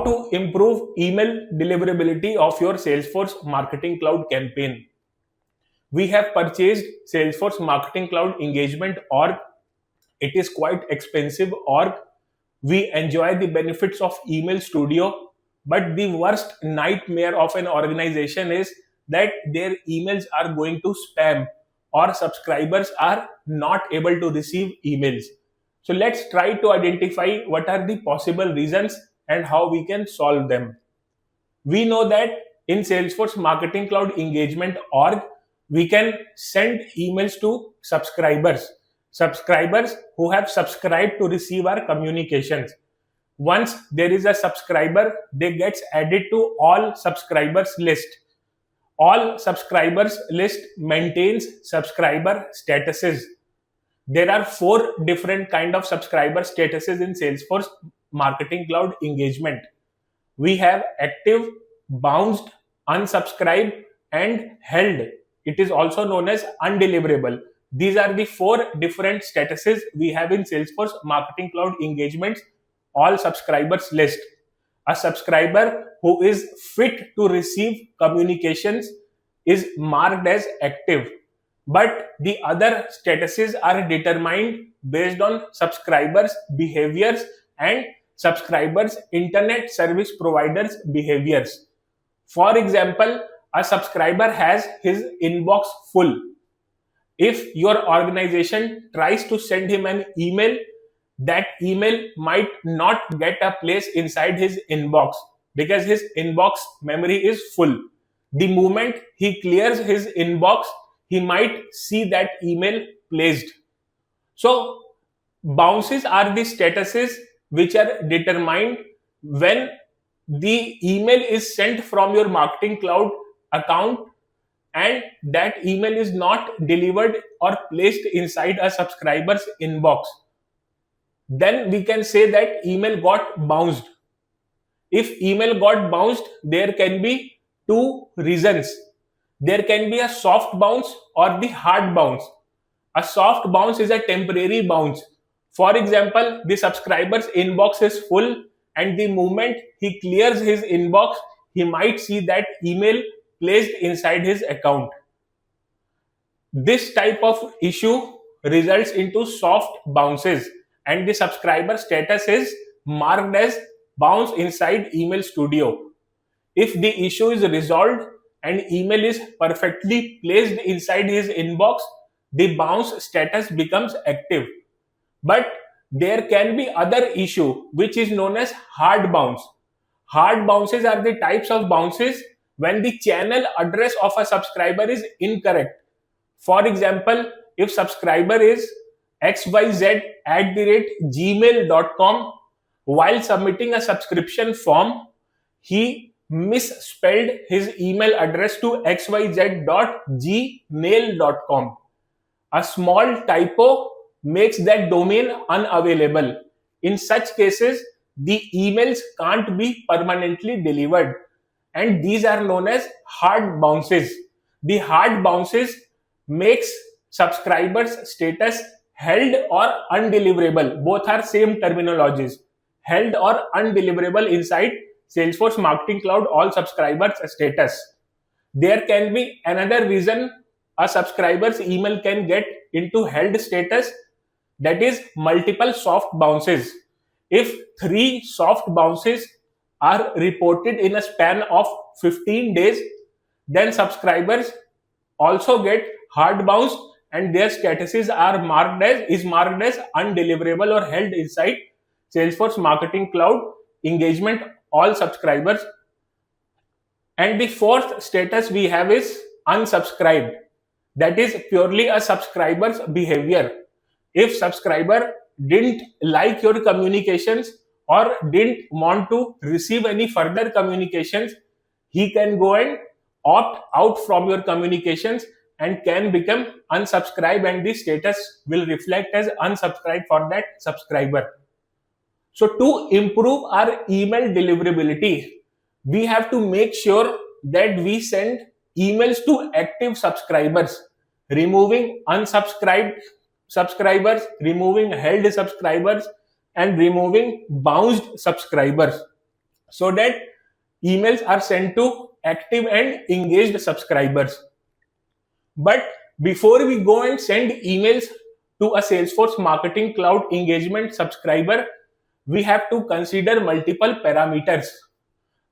How to improve email deliverability of your Salesforce Marketing Cloud campaign. We have purchased Salesforce Marketing Cloud Engagement org. It is quite expensive org. We enjoy the benefits of Email Studio, but the worst nightmare of an organization is that their emails are going to spam or subscribers are not able to receive emails. So let's try to identify what are the possible reasons and how we can solve them. We know that in Salesforce Marketing Cloud Engagement org, we can send emails to subscribers who have subscribed to receive our communications. Once there is a subscriber, they gets added to all subscribers list. All subscribers list maintains subscriber statuses. There are 4 different kind of subscriber statuses in Salesforce Marketing Cloud Engagement. We have active, bounced, unsubscribed, and held. It is also known as undeliverable. These are the 4 different statuses we have in Salesforce Marketing Cloud Engagements all subscribers list. A subscriber who is fit to receive communications is marked as active, but the other statuses are determined based on subscribers' behaviors and subscribers' internet service providers' behaviors. For example, a subscriber has his inbox full. If your organization tries to send him an email, that email might not get a place inside his inbox because his inbox memory is full. The moment he clears his inbox, he might see that email placed. So bounces are the statuses which are determined when the email is sent from your Marketing Cloud account and that email is not delivered or placed inside a subscriber's inbox. Then we can say that email got bounced. If email got bounced, there can be 2 reasons. There can be a soft bounce or the hard bounce. A soft bounce is a temporary bounce. For example, the subscriber's inbox is full and the moment he clears his inbox, he might see that email placed inside his account. This type of issue results into soft bounces and the subscriber status is marked as bounce inside Email Studio. If the issue is resolved and email is perfectly placed inside his inbox, the bounce status becomes active. But there can be other issue which is known as hard bounce. Hard bounces are the types of bounces when the channel address of a subscriber is incorrect. For example, if subscriber is xyz@gmail.com, while submitting a subscription form, he misspelled his email address to xyz.gmail.com. A small typo makes that domain unavailable. In such cases, the emails can't be permanently delivered, and these are known as hard bounces. The hard bounces makes subscribers status held or undeliverable. Both are same terminologies. Held or undeliverable inside Salesforce Marketing Cloud all subscribers status. There can be another reason a subscriber's email can get into held status, that is multiple soft bounces. If 3 soft bounces are reported in a span of 15 days, then subscribers also get hard bounce and their statuses are marked as undeliverable or held inside Salesforce Marketing Cloud Engagement all subscribers. And the 4th status we have is unsubscribed. That is purely a subscriber's behavior. If subscriber didn't like your communications or didn't want to receive any further communications, he can go and opt out from your communications and can become unsubscribed, and the status will reflect as unsubscribed for that subscriber. So to improve our email deliverability, we have to make sure that we send emails to active subscribers, removing unsubscribed subscribers, removing held subscribers, and removing bounced subscribers. so that emails are sent to active and engaged subscribers. But before we go and send emails to a Salesforce Marketing Cloud engagement subscriber, we have to consider multiple parameters.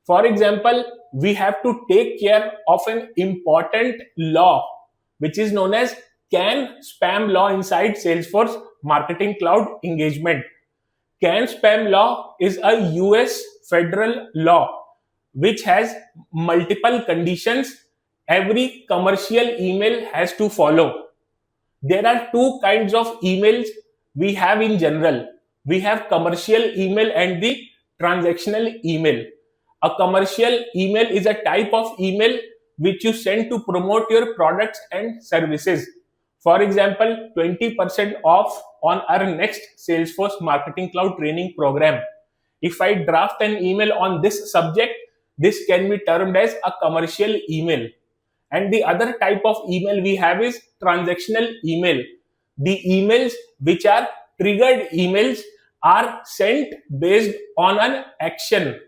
For example, we have to take care of an important law, which is known as CAN spam law inside Salesforce Marketing Cloud engagement. CAN spam law is a US federal law which has multiple conditions every commercial email has to follow. There are two kinds of emails we have in general. We have commercial email and the transactional email. A commercial email is a type of email which you send to promote your products and services. For example, 20% off on our next Salesforce Marketing Cloud training program. If I draft an email on this subject, this can be termed as a commercial email. And the other type of email we have is transactional email. The emails which are triggered emails are sent based on an action.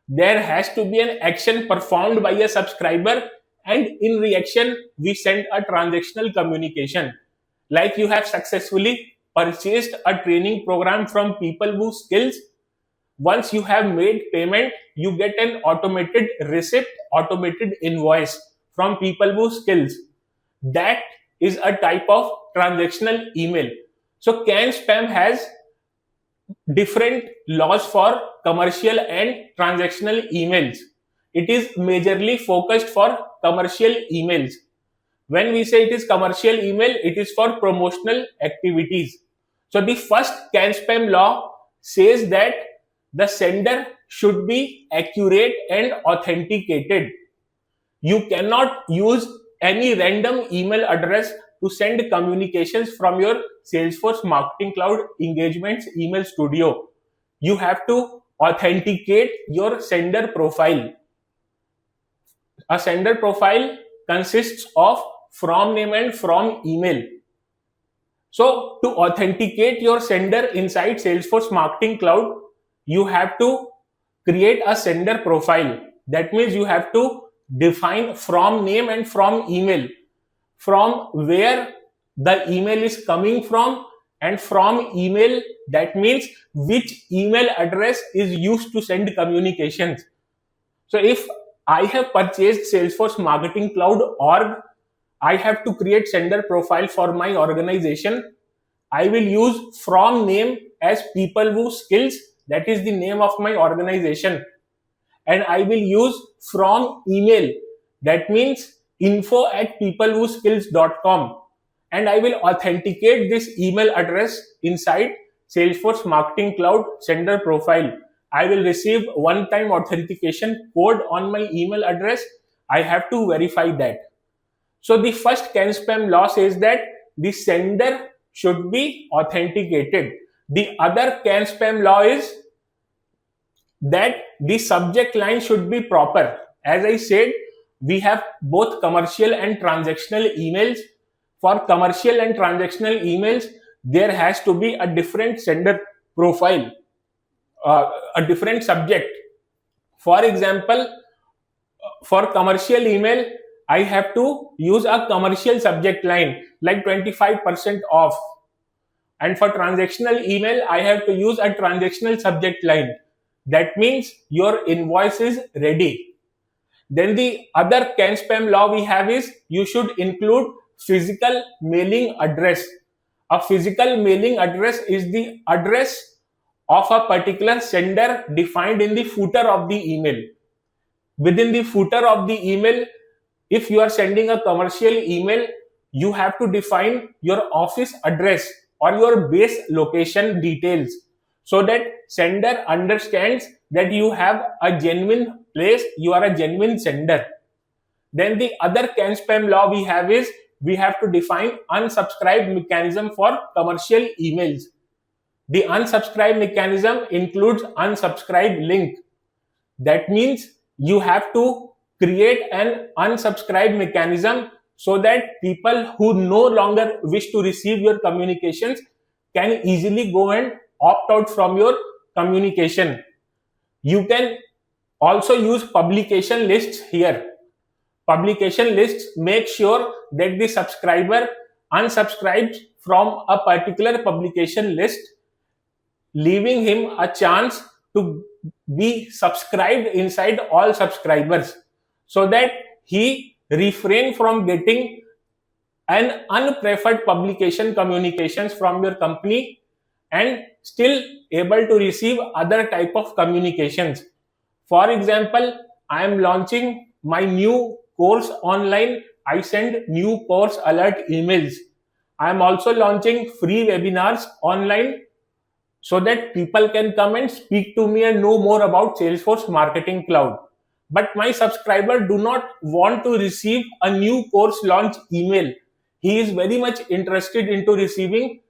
There has to be an action performed by a subscriber, and in reaction we send a transactional communication. Like you have successfully purchased a training program from People Who Skills. Once you have made payment, you get an automated receipt, automated invoice from People Who Skills. That is a type of transactional email. So CAN spam has different laws for commercial and transactional emails. It is majorly focused for commercial emails. When we say it is commercial email, it is for promotional activities. So the first CAN spam law says that the sender should be accurate and authenticated. You cannot use any random email address to send communications from your Salesforce Marketing Cloud Engagements email studio. You have to authenticate your sender profile. A sender profile consists of from name and from email. So to authenticate your sender inside Salesforce Marketing Cloud, you have to create a sender profile. That means you have to define from name and from email, from where the email is coming from, and from email, that means which email address is used to send communications. So if I have purchased Salesforce Marketing Cloud org, I have to create sender profile for my organization. I will use from name as People Who Skills, that is the name of my organization. And I will use from email, that means info@peoplewhoskills.com, and I will authenticate this email address inside Salesforce Marketing Cloud sender profile. I will receive one-time authentication code on my email address. I have to verify that. So the first CAN spam law says that the sender should be authenticated. The other CAN spam law is that the subject line should be proper. As I said, we have both commercial and transactional emails. For commercial and transactional emails, there has to be a different sender profile, a different subject. For example, for commercial email, I have to use a commercial subject line like 25% off. And for transactional email, I have to use a transactional subject line. That means your invoice is ready. Then the other CAN spam law we have is you should include physical mailing address. A physical mailing address is the address of a particular sender defined in the footer of the email. Within the footer of the email, if you are sending a commercial email, you have to define your office address or your base location details, so that sender understands that you have a genuine place, you are a genuine sender. Then the other CAN spam law we have is we have to define unsubscribe mechanism for commercial emails. The unsubscribe mechanism includes unsubscribe link. That means you have to create an unsubscribe mechanism so that people who no longer wish to receive your communications can easily go and opt out from your communication. You can Also use publication lists here. Publication lists make sure that the subscriber unsubscribes from a particular publication list, leaving him a chance to be subscribed inside all subscribers, so that he refrain from getting an unpreferred publication communications from your company and still able to receive other type of communications. For example, I am launching my new course online. I send new course alert emails. I am also launching free webinars online so that people can come and speak to me and know more about Salesforce Marketing Cloud. But my subscriber do not want to receive a new course launch email. He is very much interested into receiving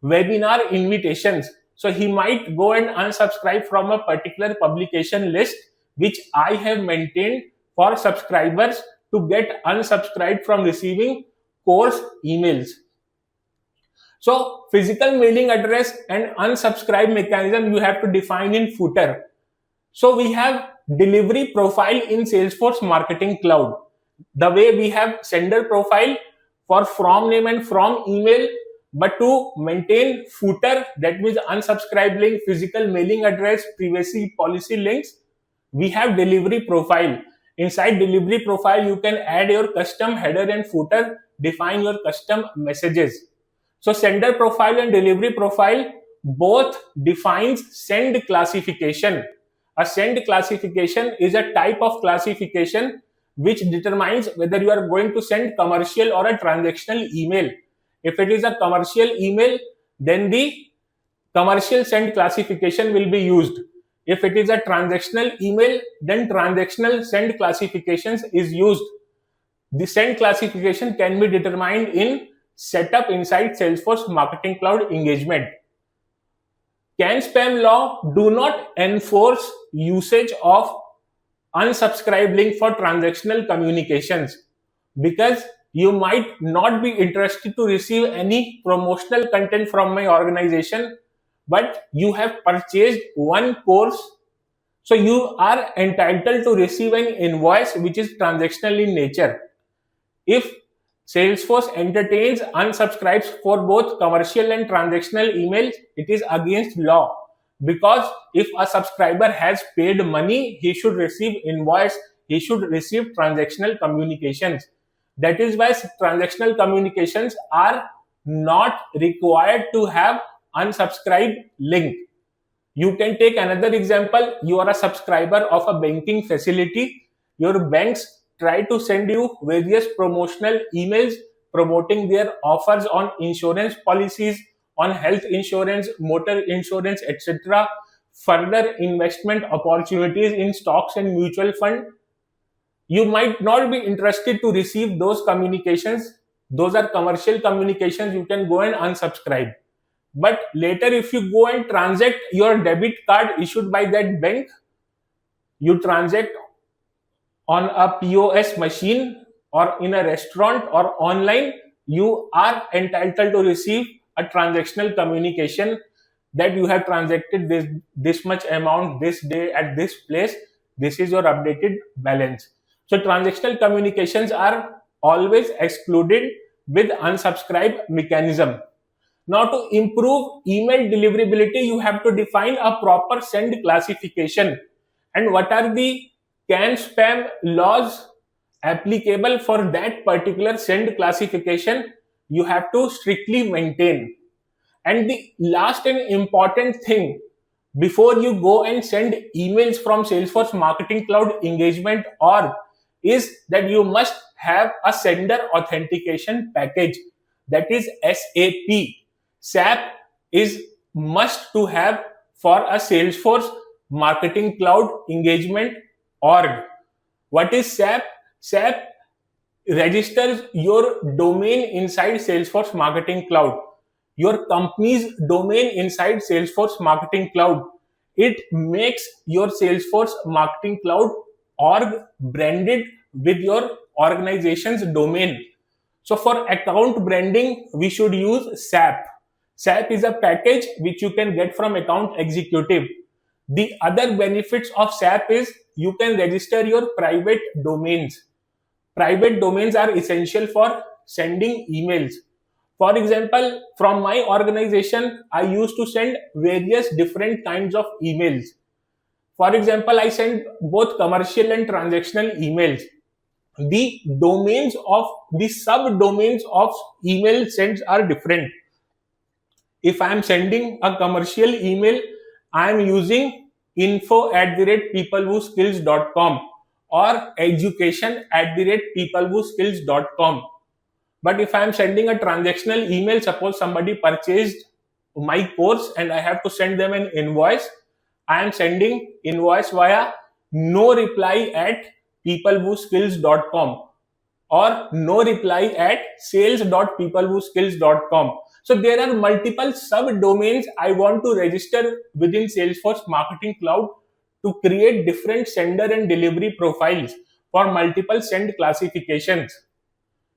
webinar invitations. So he might go and unsubscribe from a particular publication list which I have maintained for subscribers to get unsubscribed from receiving course emails. So physical mailing address and unsubscribe mechanism you have to define in footer. So we have delivery profile in Salesforce Marketing Cloud. The way we have sender profile for from name and from email, but to maintain footer, that means unsubscribe link, physical mailing address, privacy policy links, we have delivery profile. Inside delivery profile, you can add your custom header and footer, define your custom messages. So sender profile and delivery profile both defines send classification. A send classification is a type of classification which determines whether you are going to send commercial or a transactional email. If it is a commercial email, then the commercial send classification will be used. If it is a transactional email, then transactional send classifications is used. The send classification can be determined in setup inside Salesforce Marketing Cloud engagement. Can spam law do not enforce usage of unsubscribe link for transactional communications, because you might not be interested to receive any promotional content from my organization, but you have purchased one course, so you are entitled to receive an invoice which is transactional in nature. If Salesforce entertains unsubscribes for both commercial and transactional emails, it is against law, because if a subscriber has paid money, he should receive invoice, he should receive transactional communications. That is why transactional communications are not required to have unsubscribe link. You can take another example. You are a subscriber of a banking facility. Your banks try to send you various promotional emails promoting their offers on insurance policies, on health insurance, motor insurance, etc. Further investment opportunities in stocks and mutual fund. You might not be interested to receive those communications. Those are commercial communications. You can go and unsubscribe. But later, if you go and transact your debit card issued by that bank, you transact on a POS machine or in a restaurant or online, you are entitled to receive a transactional communication that you have transacted this much amount this day at this place. This is your updated balance. So transactional communications are always excluded with unsubscribe mechanism. Now, to improve email deliverability, you have to define a proper send classification. And what are the can spam laws applicable for that particular send classification? You have to strictly maintain. And the last and important thing, before you go and send emails from Salesforce Marketing Cloud engagement org, is that you must have a sender authentication package, that is SAP. SAP is must to have for a Salesforce Marketing Cloud engagement org. What is SAP? SAP registers your domain inside Salesforce Marketing Cloud, your company's domain inside Salesforce Marketing Cloud. It makes your Salesforce Marketing Cloud org branded with your organization's domain. So for account branding, we should use SAP. SAP is a package which you can get from Account Executive. The other benefits of SAP is you can register your private domains. Private domains are essential for sending emails. For example, from my organization, I used to send various different kinds of emails. For example, I send both commercial and transactional emails. The domains of the subdomains of email sends are different. If I am sending a commercial email, I am using info@peoplewhoskills.com or education@peoplewhoskills.com. But if I am sending a transactional email, suppose somebody purchased my course and I have to send them an invoice, I am sending invoice via no reply at peoplewhoskills.com or no reply at sales.peoplewhoskills.com. So there are multiple subdomains I want to register within Salesforce Marketing Cloud to create different sender and delivery profiles for multiple send classifications.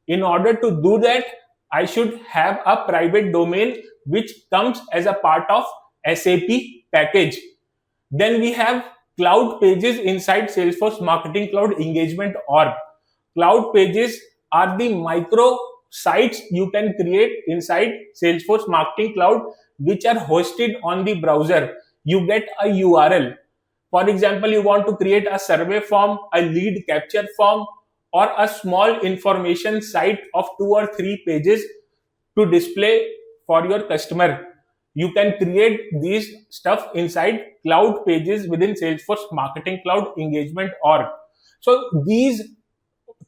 In order to do that, I should have a private domain which comes as a part of SAP package. Then we have cloud pages inside Salesforce Marketing Cloud Engagement org. Cloud pages are the micro sites you can create inside Salesforce Marketing Cloud which are hosted on the browser. You get a URL. For example, you want to create a survey form, a lead capture form, or a small information site of 2 or 3 pages to display for your customer. You can create these stuff inside cloud pages within Salesforce Marketing Cloud Engagement org. So these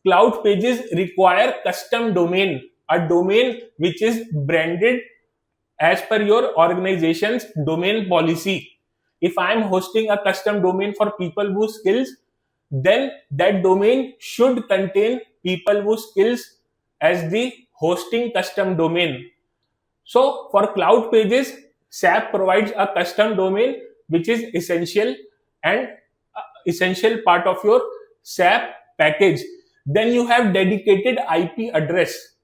cloud pages require custom domain, a domain which is branded as per your organization's domain policy. If I am hosting a custom domain for People Who Skills, then that domain should contain People Who Skills as the hosting custom domain. So for cloud pages, SAP provides a custom domain which is essential and essential part of your SAP package. Then you have dedicated IP address.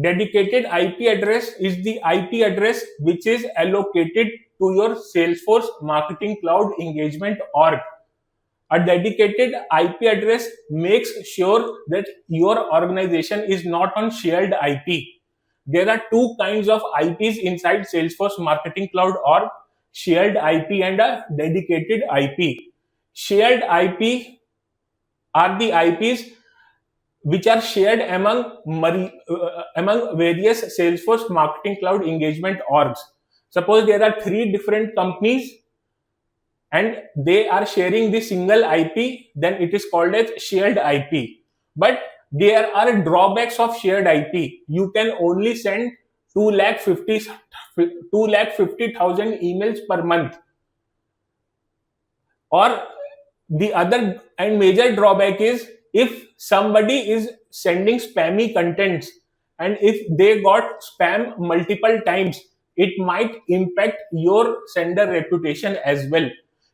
Dedicated IP address is the IP address which is allocated to your Salesforce Marketing Cloud Engagement org. A dedicated IP address makes sure that your organization is not on shared IP. There are two kinds of IPs inside Salesforce Marketing Cloud org: shared IP and a dedicated IP. Shared IP are the IPs which are shared among various Salesforce Marketing Cloud Engagement orgs. Suppose there are 3 different companies and they are sharing the single IP, then it is called as shared IP. But there are drawbacks of shared IP. You can only send 250,000 emails per month. Or the other and major drawback is if somebody is sending spammy contents and if they got spam multiple times, it might impact your sender reputation as well.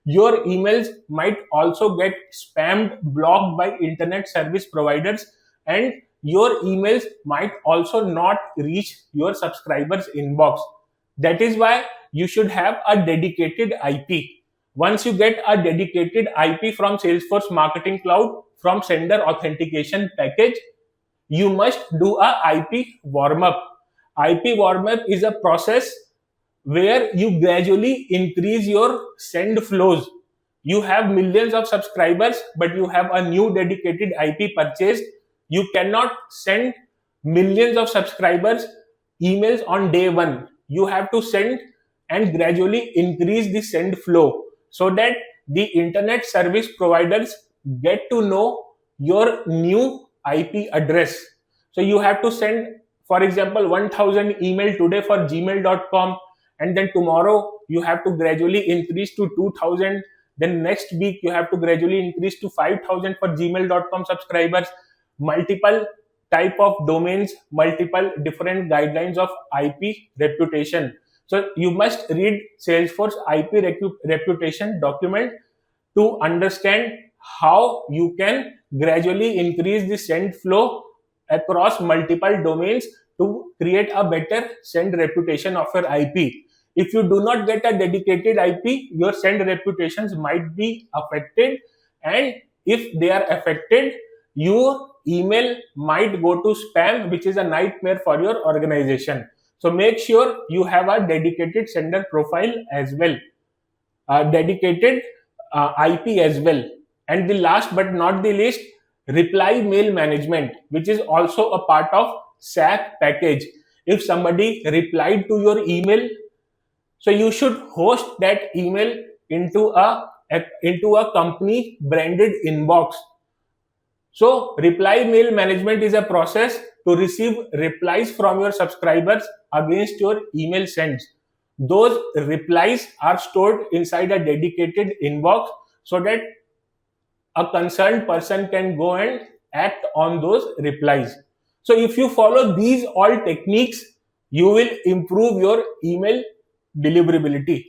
Your emails might also get spammed, blocked by internet service providers, and your emails might also not reach your subscribers' inbox. That is why you should have a dedicated IP. Once you get a dedicated IP from Salesforce Marketing Cloud from Sender Authentication package, you must do a IP warm-up. IP warm-up is a process where you gradually increase your send flows. You have millions of subscribers, but you have a new dedicated IP purchased. You cannot send millions of subscribers emails on day one. You have to send and gradually increase the send flow so that the internet service providers get to know your new IP address. So you have to send, for example, 1000 email today for gmail.com, and then tomorrow you have to gradually increase to 2000. Then next week you have to gradually increase to 5000 for gmail.com subscribers. Multiple type of domains, multiple different guidelines of IP reputation. So you must read Salesforce IP reputation document to understand how you can gradually increase the send flow across multiple domains to create a better send reputation of your IP. If you do not get a dedicated IP, your send reputations might be affected and if they are affected, your email might go to spam, which is a nightmare for your organization. So make sure you have a dedicated sender profile as well, dedicated IP as well. And the last but not the least, reply mail management, which is also a part of SAP package. If somebody replied to your email, so you should host that email into a company branded inbox. So reply mail management is a process to receive replies from your subscribers against your email sends. Those replies are stored inside a dedicated inbox so that a concerned person can go and act on those replies. So if you follow these all techniques, you will improve your email deliverability.